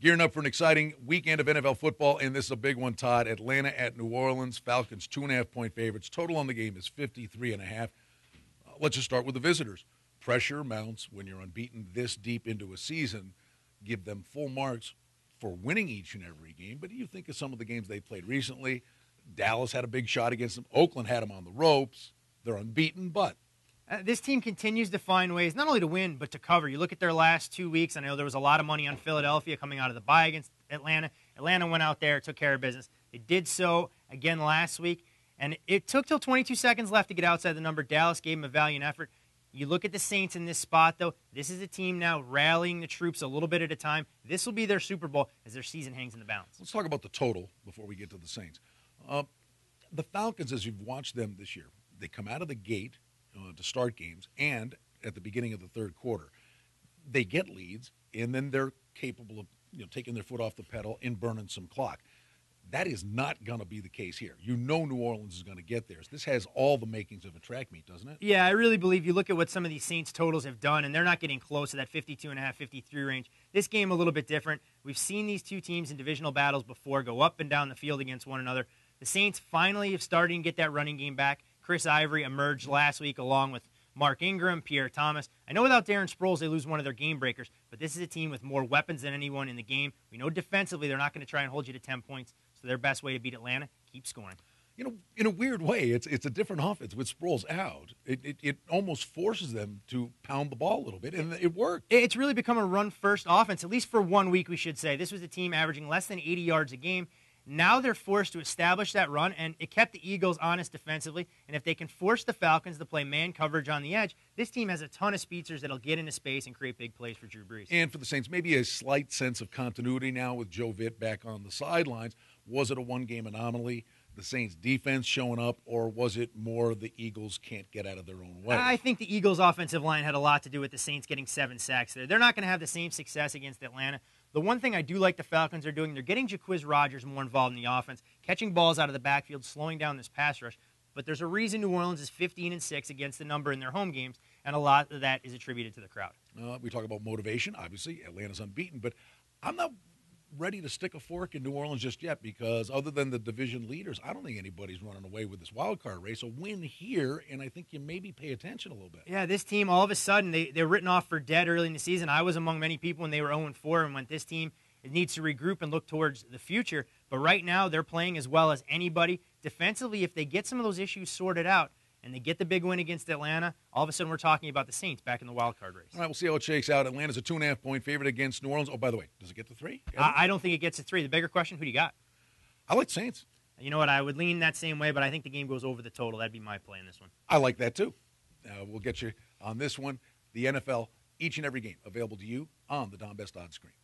Gearing up for an exciting weekend of NFL football, and this is a big one, Todd. Atlanta at New Orleans. Falcons 2.5-point favorites. Total on the game is 53.5. Let's just start with the visitors. Pressure mounts when you're unbeaten this deep into a season. Give them full marks for winning each and every game. But you think of some of the games they played recently. Dallas had a big shot against them. Oakland had them on the ropes. They're unbeaten, but this team continues to find ways not only to win but to cover. You look at their last 2 weeks. I know there was a lot of money on Philadelphia coming out of the bye against Atlanta. Atlanta went out there, took care of business. They did so again last week, and it took till 22 seconds left to get outside the number. Dallas gave them a valiant effort. You look at the Saints in this spot, though. This is a team now rallying the troops a little bit at a time. This will be their Super Bowl as their season hangs in the balance. Let's talk about the total before we get to the Saints. The Falcons, as you've watched them this year, they come out of the gate to start games, and at the beginning of the third quarter, they get leads, and then they're capable of taking their foot off the pedal and burning some clock. That is not going to be the case here. New Orleans is going to get theirs. This has all the makings of a track meet, doesn't it? Yeah, I really believe you look at what some of these Saints totals have done, and they're not getting close to that 52.5, 53 range. This game a little bit different. We've seen these two teams in divisional battles before go up and down the field against one another. The Saints finally have started to get that running game back. Chris Ivory emerged last week along with Mark Ingram, Pierre Thomas. I know without Darren Sproles, they lose one of their game breakers, but this is a team with more weapons than anyone in the game. We know defensively they're not going to try and hold you to 10 points, so their best way to beat Atlanta, keep scoring. In a weird way, it's a different offense with Sproles out. It almost forces them to pound the ball a little bit, and it worked. It's really become a run-first offense, at least for 1 week, we should say. This was a team averaging less than 80 yards a game. Now they're forced to establish that run, and it kept the Eagles honest defensively. And if they can force the Falcons to play man coverage on the edge, this team has a ton of speedsters that'll get into space and create big plays for Drew Brees. And for the Saints, maybe a slight sense of continuity now with Joe Vitt back on the sidelines. Was it a one-game anomaly, the Saints' defense showing up, or was it more the Eagles can't get out of their own way? I think the Eagles' offensive line had a lot to do with the Saints getting 7 sacks there. They're not going to have the same success against Atlanta. The one thing I do like the Falcons are doing, they're getting Jacquizz Rodgers more involved in the offense, catching balls out of the backfield, slowing down this pass rush. But there's a reason New Orleans is 15-6 against the number in their home games, and a lot of that is attributed to the crowd. We talk about motivation. Obviously, Atlanta's unbeaten, but I'm not ready to stick a fork in New Orleans just yet because other than the division leaders, I don't think anybody's running away with this wild card race. A win here, and I think you maybe pay attention a little bit. Yeah, this team, all of a sudden, they're written off for dead early in the season. I was among many people when they were 0-4 and went, this team it needs to regroup and look towards the future. But right now, they're playing as well as anybody. Defensively, if they get some of those issues sorted out, and they get the big win against Atlanta, all of a sudden we're talking about the Saints back in the wild card race. All right, we'll see how it shakes out. Atlanta's a 2.5-point favorite against New Orleans. Oh, by the way, does it get to 3? I don't think it gets to 3. The bigger question, who do you got? I like Saints. You know what? I would lean that same way, but I think the game goes over the total. That'd be my play in this one. I like that, too. We'll get you on this one. The NFL, each and every game, available to you on the Don Best Odds screen.